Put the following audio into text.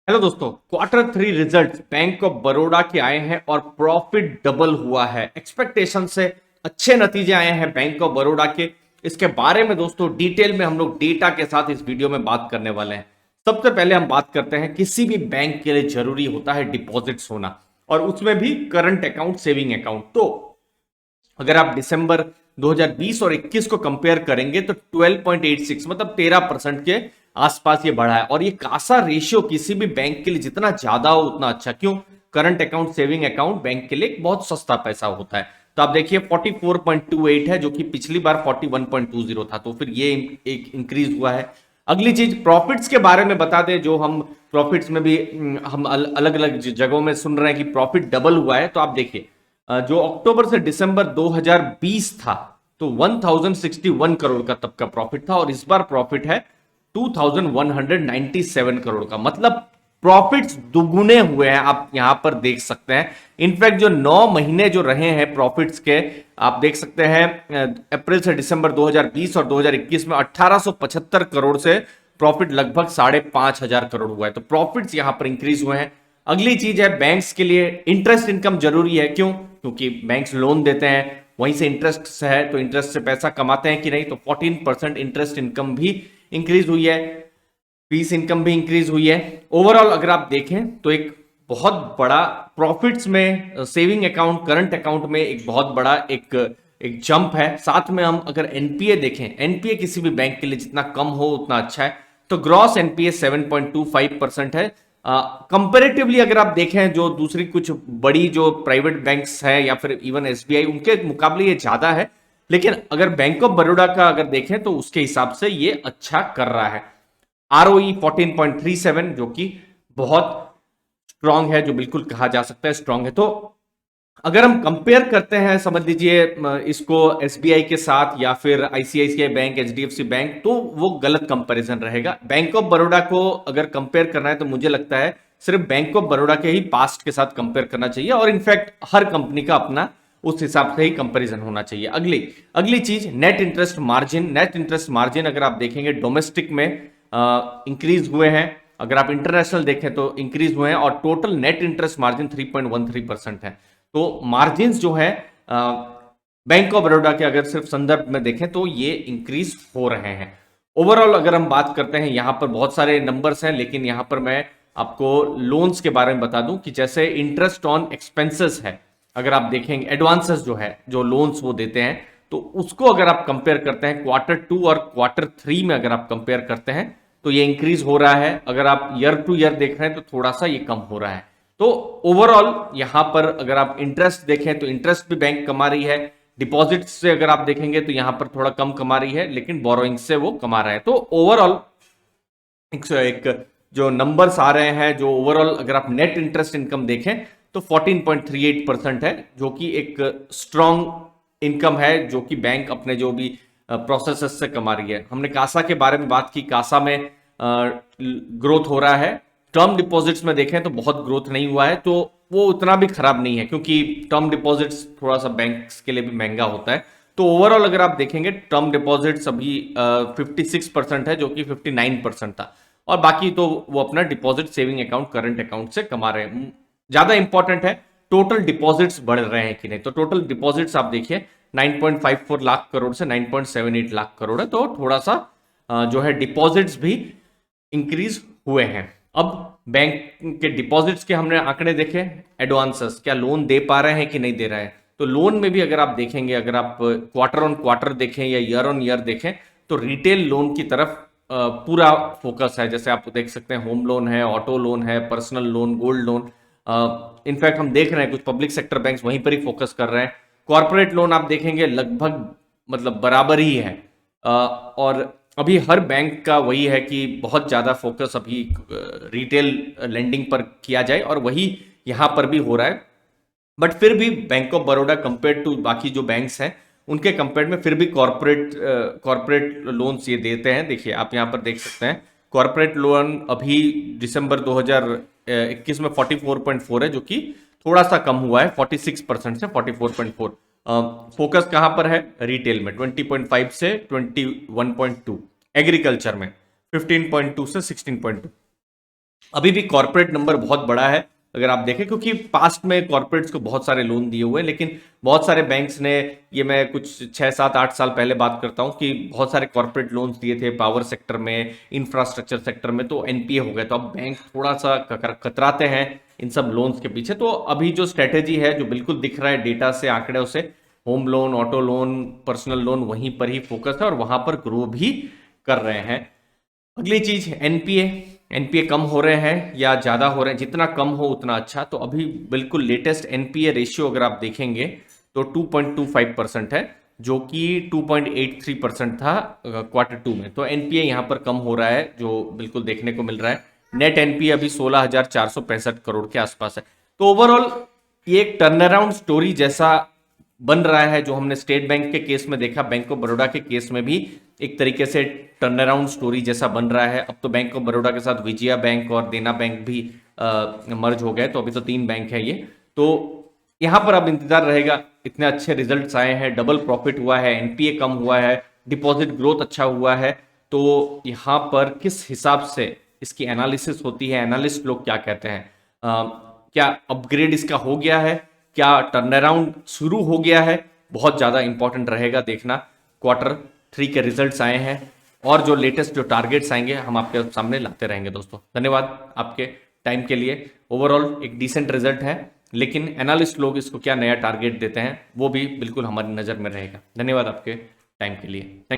Hello दोस्तों, quarter three results bank of Baroda के आए हैं और प्रॉफिट डबल हुआ है। एक्सपेक्टेशन से अच्छे नतीजे आए हैं बैंक ऑफ बड़ौदा के। इसके बारे में दोस्तों डिटेल में हम लोग डेटा के साथ इस वीडियो में बात करने वाले हैं। सबसे पहले हम बात करते हैं, किसी भी बैंक के लिए जरूरी होता है डिपॉजिट्स होना, और उसमें भी करंट अकाउंट, सेविंग अकाउंट। तो अगर आप दिसंबर 2020 और 21 को कंपेयर करेंगे तो 12.86 मतलब 13% के आसपास ये बढ़ा है। और ये कासा रेशियो किसी भी बैंक के लिए जितना ज्यादा हो उतना अच्छा। क्यों? Current account, saving account bank के लिए बहुत सस्ता पैसा होता है। तो आप देखिए 44.28 है, जो कि पिछली बार 41.20 था। तो फिर ये एक इंक्रीज हुआ है। अगली चीज प्रॉफिट्स के बारे में बता दें, जो हम प्रॉफिट्स में भी हम अलग अलग जगहों में सुन रहे हैं कि प्रॉफिट डबल हुआ है। तो आप देखिए जो अक्टूबर से दिसंबर 2020 था तो 1061 करोड़ का तब का प्रॉफिट था, और इस बार प्रॉफिट है 2197 करोड़ का। मतलब प्रॉफिट्स दुगुने हुए हैं, आप यहां पर देख सकते हैं। इनफैक्ट जो 9 महीने जो रहे हैं प्रॉफिट्स के, आप देख सकते हैं अप्रैल से दिसंबर 2020 और 2021 में 1875 करोड़ से प्रॉफिट लगभग 5,500 करोड़ हुआ है। तो प्रॉफिट्स यहां पर इंक्रीज हुए हैं। अगली चीज है, बैंक्स के लिए इंटरेस्ट इनकम जरूरी है। क्यों? क्योंकि बैंक्स लोन देते हैं, वहीं से इंटरेस्ट है, तो इंटरेस्ट से पैसा कमाते हैं कि नहीं। तो 14% इंटरेस्ट इनकम भी इंक्रीज हुई है, फीस इनकम भी इंक्रीज हुई है। ओवरऑल अगर आप देखें तो एक बहुत बड़ा प्रॉफिट्स में सेविंग अकाउंट, करंट अकाउंट में एक बहुत बड़ा एक जंप है। साथ में हम अगर एनपीए देखें, एनपीए किसी भी बैंक के लिए जितना कम हो उतना अच्छा है। तो ग्रॉस एनपीए 7.25% है। कंपेरेटिवली अगर आप देखें जो दूसरी कुछ बड़ी जो प्राइवेट बैंक्स है या फिर इवन एसबीआई, उनके मुकाबले ये ज्यादा है। लेकिन अगर बैंक ऑफ बड़ौदा का अगर देखें तो उसके हिसाब से ये अच्छा कर रहा है। आरओई 14.37 जो कि बहुत स्ट्रांग है, जो बिल्कुल कहा जा सकता है स्ट्रांग है। तो अगर हम कंपेयर करते हैं, समझ लीजिए इसको एसबीआई के साथ या फिर आईसीआईसीआई बैंक, एचडीएफसी बैंक, तो वो गलत कंपैरिजन रहेगा। बैंक ऑफ बड़ौदा को अगर कंपेयर करना है तो मुझे लगता है सिर्फ बैंक ऑफ बड़ौदा के ही पास्ट के साथ कंपेयर करना चाहिए, और इनफैक्ट हर कंपनी का अपना उस हिसाब से ही कंपैरिजन होना चाहिए। अगली अगली चीज net interest margin. Net interest margin अगर आप देखेंगे डोमेस्टिक में इंक्रीज हुए हैं, अगर आप इंटरनेशनल देखें तो इंक्रीज हुए हैं, और टोटल नेट इंटरेस्ट मार्जिन 3.13% है। तो मार्जिन जो है बैंक ऑफ बड़ौदा के अगर सिर्फ संदर्भ में देखें तो ये इंक्रीज हो रहे हैं। ओवरऑल अगर हम बात करते हैं, यहां पर बहुत सारे नंबर्स हैं, लेकिन यहां पर मैं आपको लोन्स के बारे में बता दूं कि जैसे इंटरेस्ट ऑन एक्सपेंसेस है, अगर आप देखेंगे एडवांसेस जो है, जो लोन्स वो देते हैं, तो उसको अगर आप कंपेयर करते हैं क्वार्टर टू और क्वार्टर थ्री में, अगर आप कंपेयर करते हैं तो ये इंक्रीज हो रहा है। अगर आप ईयर टू ईयर देख रहे हैं तो थोड़ा सा ये कम हो रहा है। तो ओवरऑल यहां पर अगर आप इंटरेस्ट देखें तो इंटरेस्ट भी बैंक कमा रही है। डिपॉजिट से अगर आप देखेंगे तो यहां पर थोड़ा कम कमा रही है, लेकिन बोरोइंग से वो कमा रहा है। तो ओवरऑल एक जो नंबर्स आ रहे हैं, जो ओवरऑल अगर आप नेट इंटरेस्ट इनकम देखें तो 14.38% है, जो कि एक स्ट्रॉन्ग इनकम है, जो कि बैंक अपने जो भी प्रोसेसेस से कमा रही है। हमने कासा के बारे में बात की, कासा में ग्रोथ हो रहा है। टर्म डिपॉजिट्स में देखें तो बहुत ग्रोथ नहीं हुआ है, तो वो उतना भी खराब नहीं है, क्योंकि टर्म डिपॉजिट्स थोड़ा सा बैंक्स के लिए भी महंगा होता है। तो ओवरऑल अगर आप देखेंगे टर्म डिपॉजिट्स अभी 56% है, जो कि 59% था, और बाकी तो वो अपना deposit, saving account, current account से कमा रहे हैं। ज्यादा इंपॉर्टेंट है टोटल डिपॉजिट्स बढ़ रहे हैं कि नहीं। तो टोटल डिपॉजिट्स आप देखिए 9.54 लाख करोड़ से 9.78 लाख करोड़ है, तो थोड़ा सा जो है डिपॉजिट्स भी इंक्रीज हुए हैं। अब बैंक के डिपॉजिट्स के हमने आंकड़े देखे, एडवांसेस क्या लोन दे पा रहे हैं कि नहीं दे रहे हैं। तो लोन में भी अगर आप देखेंगे, अगर आप क्वार्टर ऑन क्वार्टर देखें या ईयर ऑन ईयर देखें, तो रिटेल लोन की तरफ पूरा फोकस है। जैसे आप देख सकते हैं होम लोन है, ऑटो लोन है, personal loan, gold loan. In fact हम देख रहे हैं कुछ पब्लिक सेक्टर बैंक्स वहीं पर ही फोकस कर रहे हैं। कॉर्पोरेट लोन आप देखेंगे लगभग मतलब बराबर ही है। और अभी हर बैंक का वही है कि बहुत ज्यादा फोकस अभी रिटेल लेंडिंग पर किया जाए, और वही यहां पर भी हो रहा है। बट फिर भी bank of Baroda compare to बाकी जो बैंक्स हैं उनके कंपेयर में फिर भी कॉर्पोरेट लोन्स ये देते हैं। देखिए आप यहां पर देख सकते हैं कॉर्पोरेट लोन अभी दिसंबर 2021 में 44.4 है, जो कि थोड़ा सा कम हुआ है 46% से 44.4। फोकस कहां पर है? रिटेल में 20.5 से 21.2, एग्रीकल्चर में 15.2 से 16.2। अभी भी कॉर्पोरेट नंबर बहुत बड़ा है अगर आप देखें, क्योंकि पास्ट में कॉर्पोरेट्स को बहुत सारे लोन दिए हुए हैं, लेकिन बहुत सारे बैंक्स ने, ये मैं कुछ 6 7 8 साल पहले बात करता हूं कि बहुत सारे कॉर्पोरेट लोन्स दिए थे पावर सेक्टर में, इंफ्रास्ट्रक्चर सेक्टर में, तो एनपीए हो गए। तो अब बैंक थोड़ा सा कतराते हैं इन सब लोन्स के पीछे। तो अभी जो स्ट्रेटेजी है, जो बिल्कुल दिख रहा है डेटा से, आंकड़े से, home loan, auto loan, personal loan, वहीं पर ही फोकस है और वहां पर ग्रो भी कर रहे हैं। अगली चीज एनपीए। एनपीए कम हो रहे हैं या ज्यादा हो रहे हैं? जितना कम हो उतना अच्छा। तो अभी बिल्कुल लेटेस्ट एनपीए रेशियो अगर आप देखेंगे तो 2.25% है, जो कि 2.83% था Q2 में। तो एनपीए यहां पर कम हो रहा है, जो बिल्कुल देखने को मिल रहा है। नेट एनपीए अभी 16,465 करोड़ के आसपास है। तो ओवरऑल ये एक टर्न अराउंड स्टोरी जैसा बन रहा है, जो हमने स्टेट बैंक के केस में देखा, बैंक ऑफ बड़ौदा के केस में भी एक तरीके से टर्न अराउंड स्टोरी जैसा बन रहा है। अब तो बैंक ऑफ बड़ौदा के साथ विजया बैंक और देना बैंक भी मर्ज हो गए, तो अभी तो 3 बैंक है ये। तो यहां पर अब इंतजार रहेगा। इतने अच्छे रिजल्ट्स आए हैं, डबल प्रॉफिट हुआ है, एनपीए कम हुआ है, डिपॉजिट ग्रोथ अच्छा हुआ है। तो यहां पर किस हिसाब से इसकी एनालिसिस होती है, एनालिस्ट लोग क्या कहते हैं, क्या अपग्रेड इसका हो गया है, क्या टर्न अराउंड शुरू हो गया है, बहुत ज्यादा इंपॉर्टेंट रहेगा देखना। Q3 के रिजल्ट्स आए हैं और जो लेटेस्ट जो टारगेट्स आएंगे हम आपके सामने लाते रहेंगे। दोस्तों धन्यवाद आपके टाइम के लिए। ओवरऑल एक डिसेंट रिजल्ट है, लेकिन एनालिस्ट लोग इसको क्या नया टारगेट देते हैं वो भी बिल्कुल हमारी नजर में रहेगा। धन्यवाद आपके टाइम के लिए।